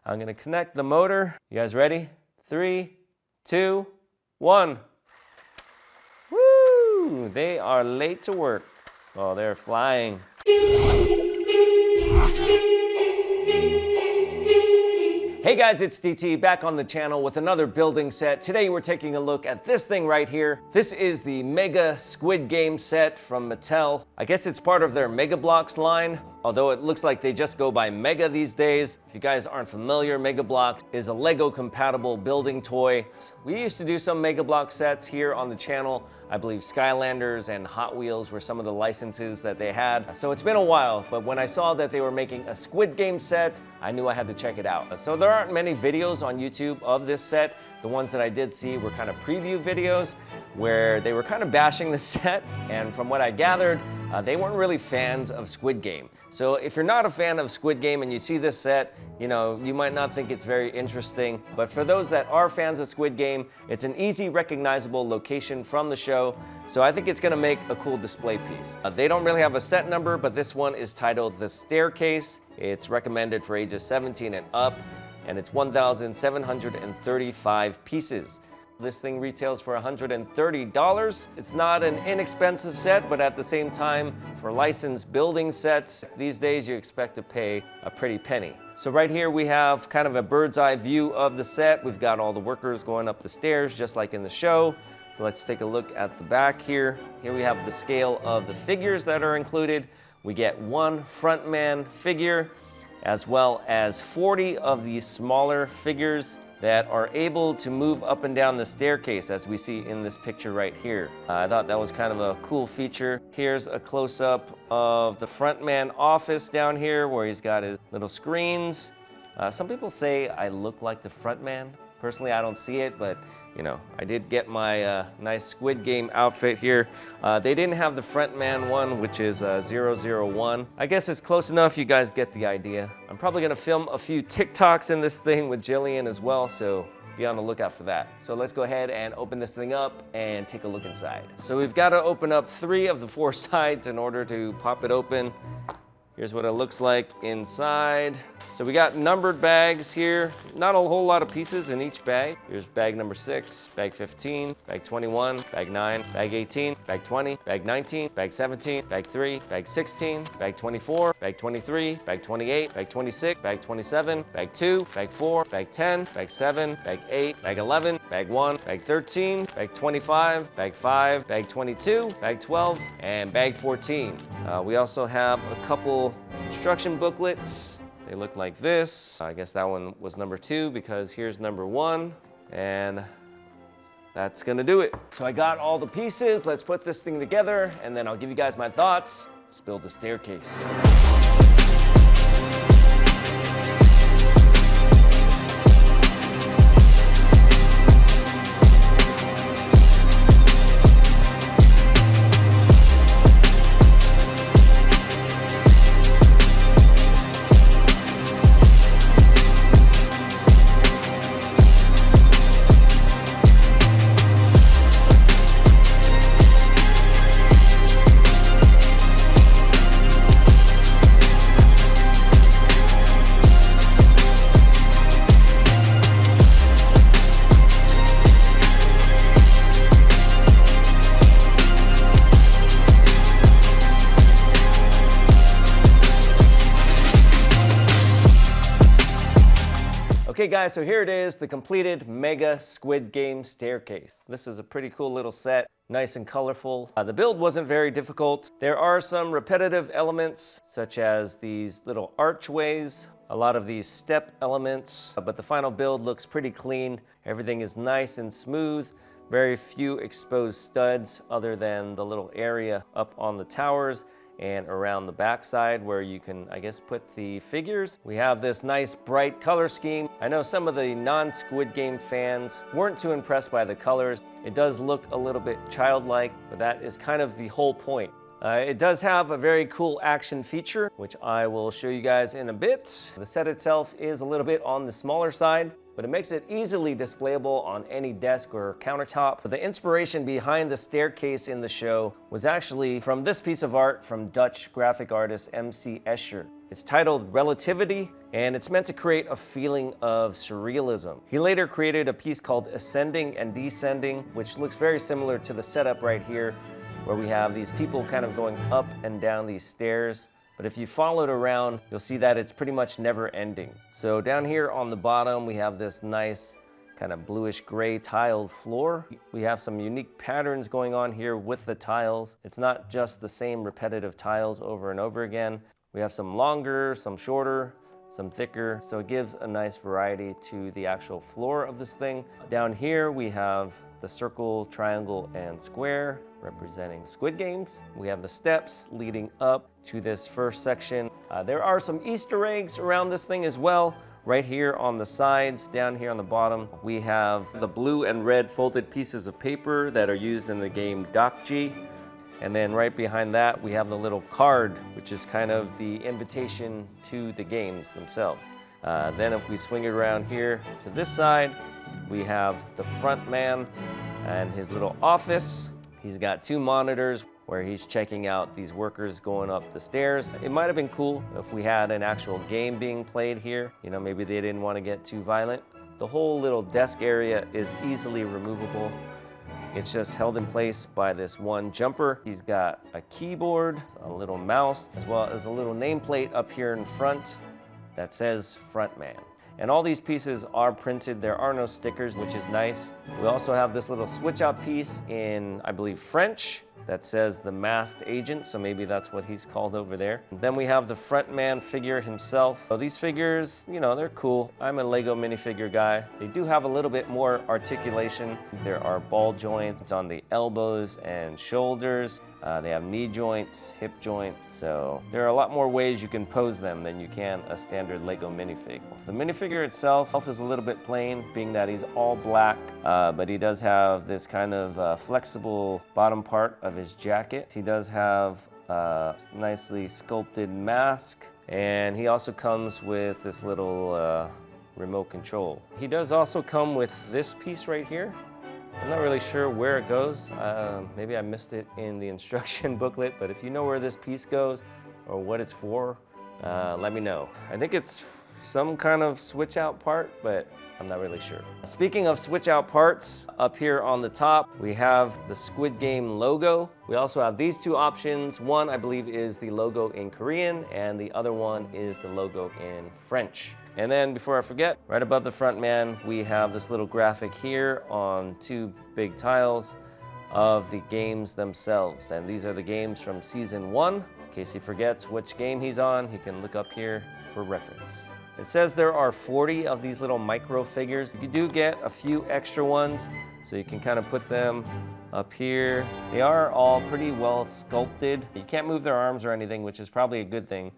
I'm gonna connect the motor. You guys ready? 3, 2, 1. Woo! They are late to work. Oh, they're flying. Hey guys, it's DT back on the channel with another building set. Today we're taking a look at this thing right here. This is the Mega Squid Game set from Mattel. I guess it's part of their Mega Bloks line, although it looks like they just go by Mega these days. If you guys aren't familiar, Mega Bloks is a LEGO-compatible building toy. We used to do some Mega Bloks sets here on the channel. I believe Skylanders and Hot Wheels were some of the licenses that they had. So it's been a while, but when I saw that they were making a Squid Game set, I knew I had to check it out. So there aren't many videos on YouTube of this set. The ones that I did see were kind of preview videos where they were kind of bashing the set. And from what I gathered, they weren't really fans of Squid Game. So if you're not a fan of Squid Game and you see this set, you might not think it's very interesting. But for those that are fans of Squid Game, it's an easy recognizable location from the show. So I think it's gonna make a cool display piece. They don't really have a set number, but this one is titled The Staircase. It's recommended for ages 17 and up, and it's 1,735 pieces. This thing retails for $130. It's not an inexpensive set, but at the same time, for licensed building sets, these days you expect to pay a pretty penny. So right here we have kind of a bird's eye view of the set. We've got all the workers going up the stairs, just like in the show. So let's take a look at the back here. Here we have the scale of the figures that are included. We get one frontman figure, as well as 40 of these smaller figures that are able to move up and down the staircase, as we see in this picture right here. I thought that was kind of a cool feature. Here's a close-up of the frontman office down here where he's got his little screens. Some people say I look like the frontman. Personally, I don't see it, but I did get my nice Squid Game outfit here. They didn't have the frontman one, which is 001. I guess it's close enough, you guys get the idea. I'm probably gonna film a few TikToks in this thing with Jillian as well, so be on the lookout for that. So let's go ahead and open this thing up and take a look inside. So we've gotta open up 3 of the 4 sides in order to pop it open. Here's what it looks like inside. So we got numbered bags here. Not a whole lot of pieces in each bag. Here's bag number 6, bag 15, bag 21, bag 9, bag 18, bag 20, bag 19, bag 17, bag 3, bag 16, bag 24, bag 23, bag 28, bag 26, bag 27, bag 2, bag 4, bag 10, bag 7, bag 8, bag 11, bag 1, bag 13, bag 25, bag 5, bag 22, bag 12, and bag 14. We also have a couple instruction booklets. They look like this. I guess that one was number 2 because here's number 1, and that's gonna do it. So I got all the pieces. Let's put this thing together, and then I'll give you guys my thoughts. Let's build a staircase. Okay guys, so here it is, the completed Mega Squid Game staircase. This is a pretty cool little set, nice and colorful. The build wasn't very difficult. There are some repetitive elements, such as these little archways, a lot of these step elements, but the final build looks pretty clean. Everything is nice and smooth. Very few exposed studs other than the little area up on the towers and around the backside where you can, I guess, put the figures. We have this nice bright color scheme. I know some of the non-Squid Game fans weren't too impressed by the colors. It does look a little bit childlike, but that is kind of the whole point. It does have a very cool action feature, which I will show you guys in a bit. The set itself is a little bit on the smaller side, but it makes it easily displayable on any desk or countertop. But the inspiration behind the staircase in the show was actually from this piece of art from Dutch graphic artist MC Escher. It's titled Relativity, and it's meant to create a feeling of surrealism. He later created a piece called Ascending and Descending, which looks very similar to the setup right here, where we have these people kind of going up and down these stairs. But if you follow it around, you'll see that it's pretty much never ending. So down here on the bottom, we have this nice kind of bluish gray tiled floor. We have some unique patterns going on here with the tiles. It's not just the same repetitive tiles over and over again. We have some longer, some shorter, some thicker. So it gives a nice variety to the actual floor of this thing. Down here, we have the circle, triangle, and square representing squid games. We have the steps leading up to this first section. There are some Easter eggs around this thing as well. Right here on the sides, down here on the bottom, we have the blue and red folded pieces of paper that are used in the game Dokji. And then right behind that, we have the little card, which is kind of the invitation to the games themselves. Then if we swing it around here to this side, we have the front man and his little office. He's got 2 monitors where he's checking out these workers going up the stairs. It might have been cool if we had an actual game being played here. You know, maybe they didn't want to get too violent. The whole little desk area is easily removable. It's just held in place by this one jumper. He's got a keyboard, a little mouse, as well as a little nameplate up here in front that says Frontman. And all these pieces are printed. There are no stickers, which is nice. We also have this little switch out piece in, I believe, French that says the masked agent, so maybe that's what he's called over there. Then we have the front man figure himself. So these figures, you know, they're cool. I'm a Lego minifigure guy. They do have a little bit more articulation. There are ball joints on the elbows and shoulders. They have knee joints, hip joints, so there are a lot more ways you can pose them than you can a standard Lego minifig. The minifigure itself is a little bit plain, being that he's all black, but he does have this kind of flexible bottom part of his jacket. He does have a nicely sculpted mask, and he also comes with this little remote control. He does also come with this piece right here. I'm not really sure where it goes. Maybe I missed it in the instruction booklet, but if you know where this piece goes or what it's for, let me know. I think it's some kind of switch out part, but I'm not really sure. Speaking of switch out parts, up here on the top, we have the Squid Game logo. We also have these 2 options. One, I believe, is the logo in Korean, and the other one is the logo in French. And then before I forget, right above the front man, we have this little graphic here on 2 big tiles of the games themselves. And these are the games from season 1. In case he forgets which game he's on, he can look up here for reference. It says there are 40 of these little micro figures. You do get a few extra ones, so you can kind of put them up here. They are all pretty well sculpted. You can't move their arms or anything, which is probably a good thing,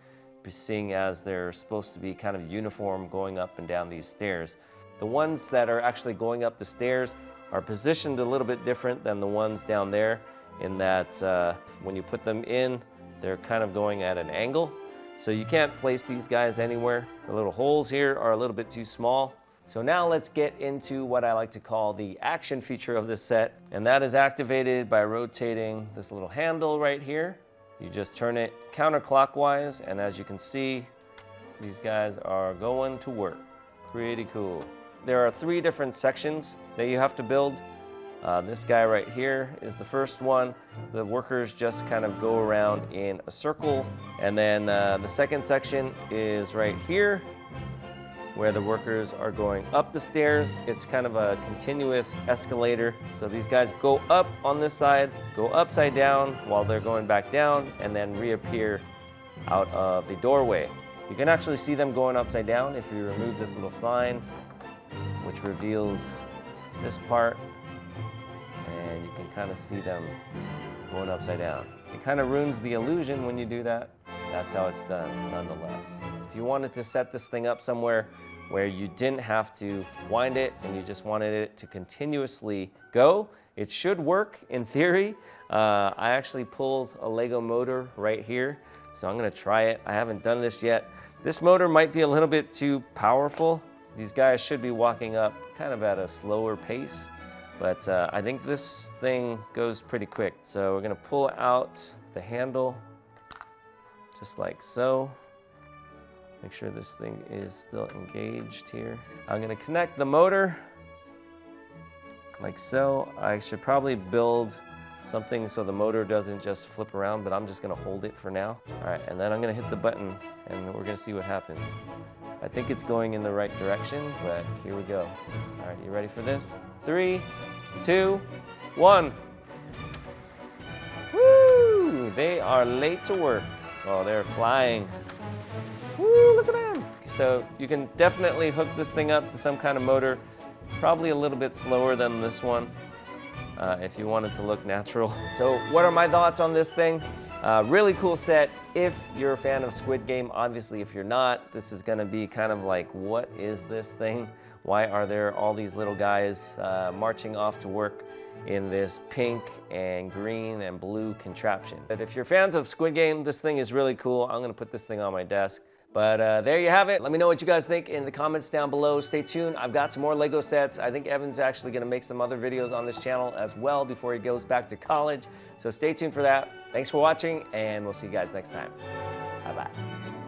seeing as they're supposed to be kind of uniform going up and down these stairs. The ones that are actually going up the stairs are positioned a little bit different than the ones down there, in that when you put them in, they're kind of going at an angle. So you can't place these guys anywhere. The little holes here are a little bit too small. So now let's get into what I like to call the action feature of this set, and that is activated by rotating this little handle right here. You just turn it counterclockwise, and as you can see, these guys are going to work. Pretty cool. There are 3 different sections that you have to build. This guy right here is the first one. The workers just kind of go around in a circle, and then the second section is right here, where the workers are going up the stairs. It's kind of a continuous escalator. So these guys go up on this side, go upside down while they're going back down, and then reappear out of the doorway. You can actually see them going upside down if you remove this little sign, which reveals this part, and you can kind of see them going upside down. It kind of ruins the illusion when you do that. That's how it's done, nonetheless. If you wanted to set this thing up somewhere where you didn't have to wind it and you just wanted it to continuously go, It should work in theory. I actually pulled a Lego motor right here, so I'm gonna try it. I haven't done this yet. This motor might be a little bit too powerful. These guys should be walking up kind of at a slower pace, but I think this thing goes pretty quick. So we're gonna pull out the handle, just like so. Make sure this thing is still engaged here. I'm gonna connect the motor, like so. I should probably build something so the motor doesn't just flip around, but I'm just gonna hold it for now. All right, and then I'm gonna hit the button and we're gonna see what happens. I think it's going in the right direction, but here we go. All right, you ready for this? 3, 2, 1. Woo! They are late to work. Oh, they're flying. Woo, look at them. So you can definitely hook this thing up to some kind of motor, probably a little bit slower than this one if you want it to look natural. So what are my thoughts on this thing? Really cool set if you're a fan of Squid Game. Obviously, if you're not, this is gonna be kind of like, what is this thing? Why are there all these little guys marching off to work in this pink and green and blue contraption? But if you're fans of Squid Game, this thing is really cool. I'm gonna put this thing on my desk. But there you have it. Let me know what you guys think in the comments down below. Stay tuned. I've got some more Lego sets. I think Evan's actually going to make some other videos on this channel as well before he goes back to college. So stay tuned for that. Thanks for watching, and we'll see you guys next time. Bye-bye.